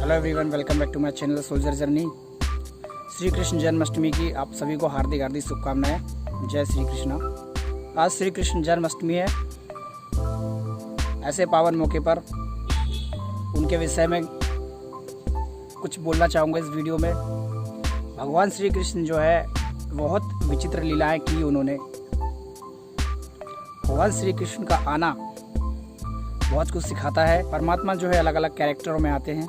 Hello everyone, welcome back to my channel soldier journey. Shri Krishna Janmashtami की आप सभी को हार्दिक हार्दिक शुभकामनाएं। जय श्री कृष्णा। आज श्री कृष्ण जन्माष्टमी है। ऐसे पावन मौके पर उनके विषय में कुछ बोलना चाहूँगा इस वीडियो में। भगवान श्री कृष्ण जो है बहुत विचित्र लीलाएं की उन्होंने। भगवान श्री कृष्ण का आना बहुत कुछ सिखाता है। परमात्मा जो है अलग अलग कैरेक्टरों में आते हैं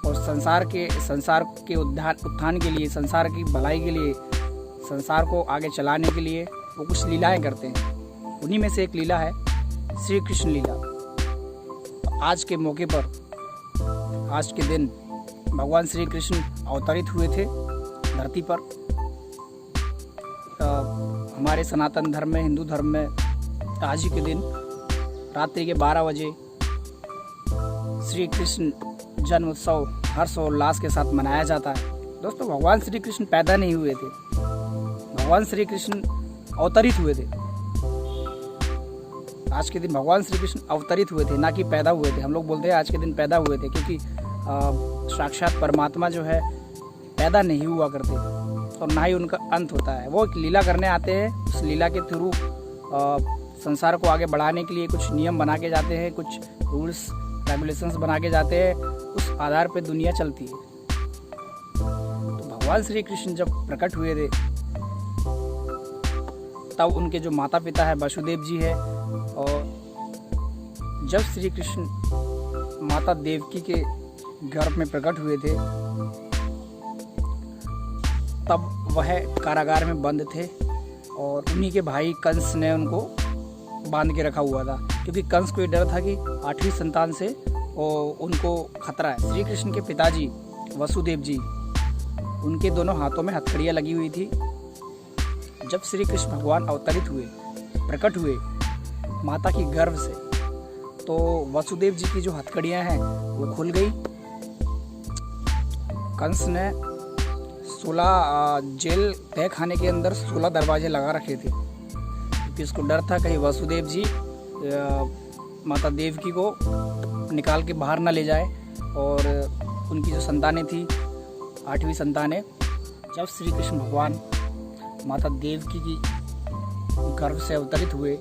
और संसार के उत्थान के लिए, संसार की भलाई के लिए, संसार को आगे चलाने के लिए वो कुछ लीलाएं करते हैं। उन्हीं में से एक लीला है श्री कृष्ण लीला। तो आज के मौके पर, आज के दिन भगवान श्री कृष्ण अवतरित हुए थे धरती पर। हमारे सनातन धर्म में, हिंदू धर्म में आज ही के दिन रात्रि के 12 बजे श्री कृष्ण जन्म उत्सव हर्ष और उल्लास के साथ मनाया जाता है। दोस्तों, भगवान श्री कृष्ण पैदा नहीं हुए थे, भगवान श्री कृष्ण अवतरित हुए थे। आज के दिन भगवान श्री कृष्ण अवतरित हुए थे, ना कि पैदा हुए थे। हम लोग बोलते हैं आज के दिन पैदा हुए थे, क्योंकि साक्षात परमात्मा जो है पैदा नहीं हुआ करते और ना ही उनका अंत होता है। वो एक लीला करने आते हैं। उस लीला के थ्रू संसार को आगे बढ़ाने के लिए कुछ नियम बना के जाते हैं, कुछ रूल्स रेगुलेशंस बना के जाते हैं। उस आधार पे दुनिया चलती है। तो भगवान श्री कृष्ण जब प्रकट हुए थे तब उनके जो माता पिता है वसुदेव जी है, और जब श्री कृष्ण माता देवकी के गर्भ में प्रकट हुए थे तब वह कारागार में बंद थे और उन्हीं के भाई कंस ने उनको बांध के रखा हुआ था, क्योंकि कंस को ये डर था कि 8वीं संतान से उनको खतरा है। श्री कृष्ण के पिताजी वसुदेव जी, उनके दोनों हाथों में हथकड़ियाँ लगी हुई थी। जब श्री कृष्ण भगवान अवतरित हुए, प्रकट हुए माता की गर्भ से, तो वसुदेव जी की जो हथकड़ियाँ हैं वो खुल गई। कंस ने 16 जेल तय खाने के अंदर 16 दरवाजे लगा रखे थे, क्योंकि उसको डर था कहीं वसुदेव जी माता देवकी को निकाल के बाहर ना ले जाए। और उनकी जो संतानें थी, 8वीं संतानें, जब श्री कृष्ण भगवान माता देवकी की गर्भ से अवतरित हुए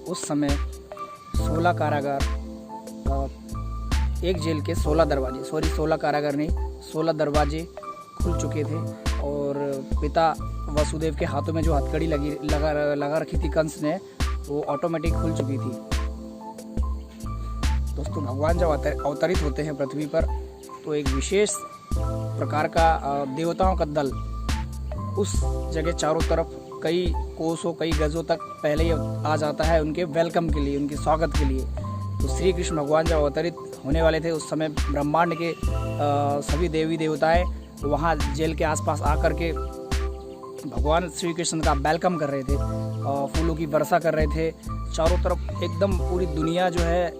उस समय 16 कारागार, एक जेल के 16 दरवाजे, 16 कारागार नहीं, 16 दरवाजे खुल चुके थे। और पिता वसुदेव के हाथों में जो हथकड़ी लगा रखी थी कंस ने, वो ऑटोमेटिक खुल चुकी थी। दोस्तों, भगवान जब अवतरित होते हैं पृथ्वी पर तो एक विशेष प्रकार का देवताओं का दल उस जगह चारों तरफ कई कोसों, कई गजों तक पहले ही आ जाता है उनके वेलकम के लिए, उनके स्वागत के लिए। तो श्री कृष्ण भगवान जब अवतरित होने वाले थे उस समय ब्रह्मांड के सभी देवी देवताएं वहाँ जेल के आसपास आकर के भगवान श्री कृष्ण का वेलकम कर रहे थे, फूलों की वर्षा कर रहे थे। चारों तरफ एकदम पूरी दुनिया जो है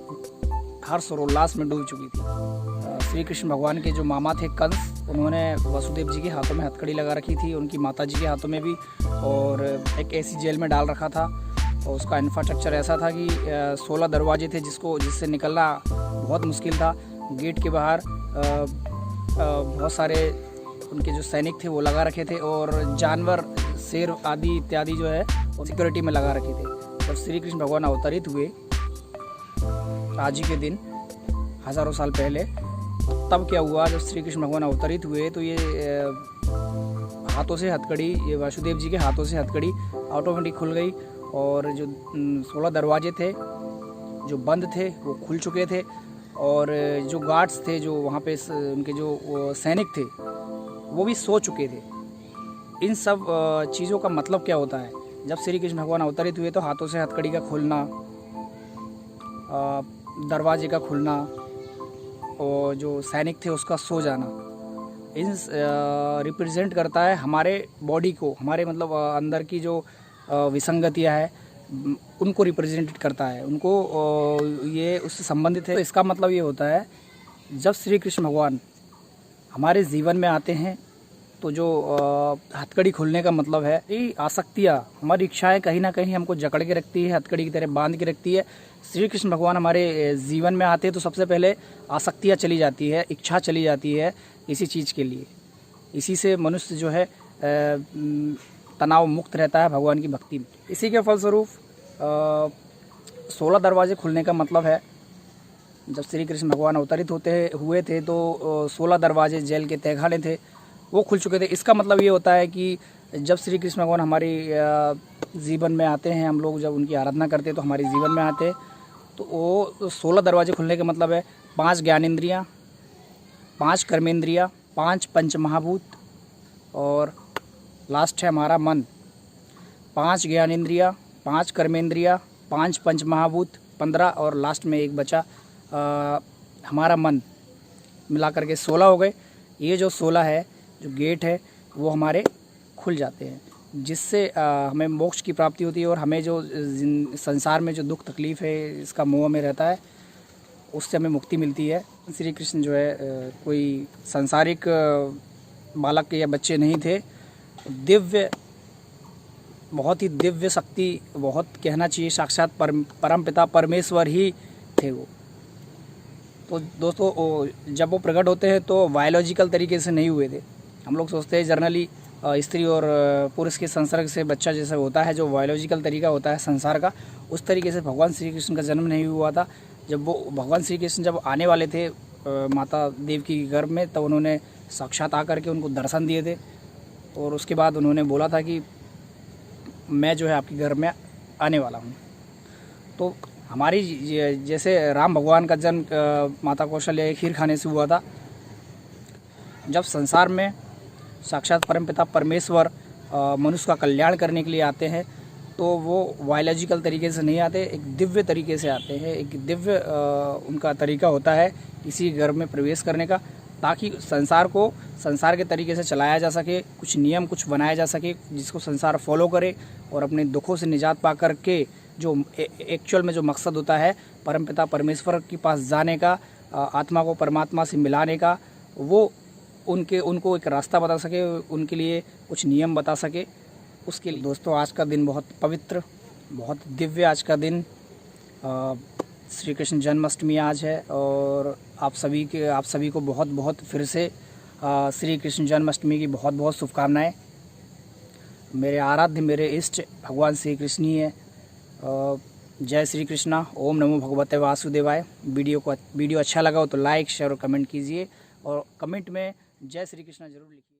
हर्ष और उल्लास में डूब चुकी थी। श्री कृष्ण भगवान के जो मामा थे कंस, उन्होंने वसुदेव जी के हाथों में हथकड़ी लगा रखी थी, उनकी माता जी के हाथों में भी, और एक ऐसी जेल में डाल रखा था। और उसका इंफ्रास्ट्रक्चर ऐसा था कि 16 दरवाजे थे जिससे निकलना बहुत मुश्किल था। गेट के बाहर बहुत सारे उनके जो सैनिक थे वो लगा रखे थे, और जानवर, शेर आदि इत्यादि जो है वो सिक्योरिटी में लगा रखे थे। जब श्री कृष्ण भगवान अवतरित हुए आज ही के दिन, हज़ारों साल पहले, तब क्या हुआ, जब श्री कृष्ण भगवान अवतरित हुए तो ये हाथों से हथकड़ी, ये वासुदेव जी के हाथों से हथकड़ी ऑटोमेटिक खुल गई, और जो 16 दरवाजे थे जो बंद थे वो खुल चुके थे। और जो गार्ड्स थे, जो वहाँ पे उनके जो सैनिक थे, वो भी सो चुके थे। इन सब चीज़ों का मतलब क्या होता है? जब श्री कृष्ण भगवान अवतरित हुए तो हाथों से हथकड़ी का खुलना, दरवाजे का खुलना, और जो सैनिक थे उसका सो जाना, इन रिप्रेजेंट करता है हमारे बॉडी को, हमारे मतलब अंदर की जो विसंगतियाँ है उनको रिप्रेजेंट करता है, उनको ये उससे संबंधित है। तो इसका मतलब ये होता है, जब श्री कृष्ण भगवान हमारे जीवन में आते हैं तो जो हथकड़ी खोलने का मतलब है, ये आसक्तियाँ, हमारी इच्छाएं कहीं ना कहीं हमको जकड़ के रखती है, हथकड़ी की तरह बांध के रखती है। श्री कृष्ण भगवान हमारे जीवन में आते हैं तो सबसे पहले आसक्तियाँ चली जाती है, इच्छा चली जाती है किसी चीज़ के लिए। इसी से मनुष्य जो है तनाव मुक्त रहता है भगवान की भक्ति में। इसी के फलस्वरूप 16 दरवाजे खुलने का मतलब है, जब श्री कृष्ण भगवान अवतरित हुए थे तो 16 दरवाजे जेल के तहखाने थे वो खुल चुके थे। इसका मतलब ये होता है कि जब श्री कृष्ण भगवान हमारी जीवन में आते हैं, हम लोग जब उनकी आराधना करते हैं तो हमारे जीवन में आते हैं, तो वो 16 दरवाजे खुलने का मतलब है 5 ज्ञानेंद्रियाँ, 5 कर्मेंद्रियाँ, 5 पंच महाभूत और लास्ट है हमारा मन। 5 ज्ञानेंद्रियाँ, 5 कर्मेंद्रियाँ, 5 पंच महाभूत, 15 और लास्ट में एक बचा हमारा मन, मिला करके 16 हो गए। ये जो 16 है, जो गेट है, वो हमारे खुल जाते हैं, जिससे हमें मोक्ष की प्राप्ति होती है और हमें जो संसार में जो दुख तकलीफ़ है, इसका मोह में रहता है, उससे हमें मुक्ति मिलती है। श्री कृष्ण जो है कोई सांसारिक बालक या बच्चे नहीं थे, दिव्य, बहुत ही दिव्य शक्ति, बहुत कहना चाहिए साक्षात परमपिता परमेश्वर ही थे वो। तो दोस्तों जब वो प्रकट होते हैं तो बायोलॉजिकल तरीके से नहीं हुए थे। हम लोग सोचते हैं जनरली स्त्री और पुरुष के संसर्ग से बच्चा जैसे होता है, जो बायोलॉजिकल तरीका होता है संसार का, उस तरीके से भगवान श्री कृष्ण का जन्म नहीं हुआ था। जब वो भगवान श्री कृष्ण जब आने वाले थे माता देवकी के गर्भ में, तब उन्होंने साक्षात आकर के उनको दर्शन दिए थे और उसके बाद उन्होंने बोला था कि मैं जो है आपके घर में आने वाला हूँ। तो हमारी जैसे राम भगवान का जन्म माता कौशल्या खीर खाने से हुआ था, जब संसार में साक्षात परमपिता परमेश्वर मनुष्य का कल्याण करने के लिए आते हैं तो वो बायोलॉजिकल तरीके से नहीं आते, एक दिव्य तरीके से आते हैं। एक दिव्य उनका तरीका होता है किसी घर में प्रवेश करने का, ताकि संसार को संसार के तरीके से चलाया जा सके, कुछ नियम कुछ बनाया जा सके जिसको संसार फॉलो करे और अपने दुखों से निजात पा कर के जो एक्चुअल में जो मकसद होता है परमपिता परमेश्वर के पास जाने का, आत्मा को परमात्मा से मिलाने का, वो उनको एक रास्ता बता सके, उनके लिए कुछ नियम बता सके, उसके लिए। दोस्तों आज का दिन बहुत पवित्र, बहुत दिव्य आज का दिन, श्री कृष्ण जन्माष्टमी आज है और आप सभी को बहुत बहुत फिर से श्री कृष्ण जन्माष्टमी की बहुत बहुत शुभकामनाएं। मेरे आराध्य, मेरे इष्ट भगवान श्री कृष्ण ही है। जय श्री कृष्णा, ओम नमो भगवते वासुदेवाय। वीडियो अच्छा लगा हो तो लाइक शेयर और कमेंट कीजिए और कमेंट में जय श्री कृष्णा जरूर लिखिए।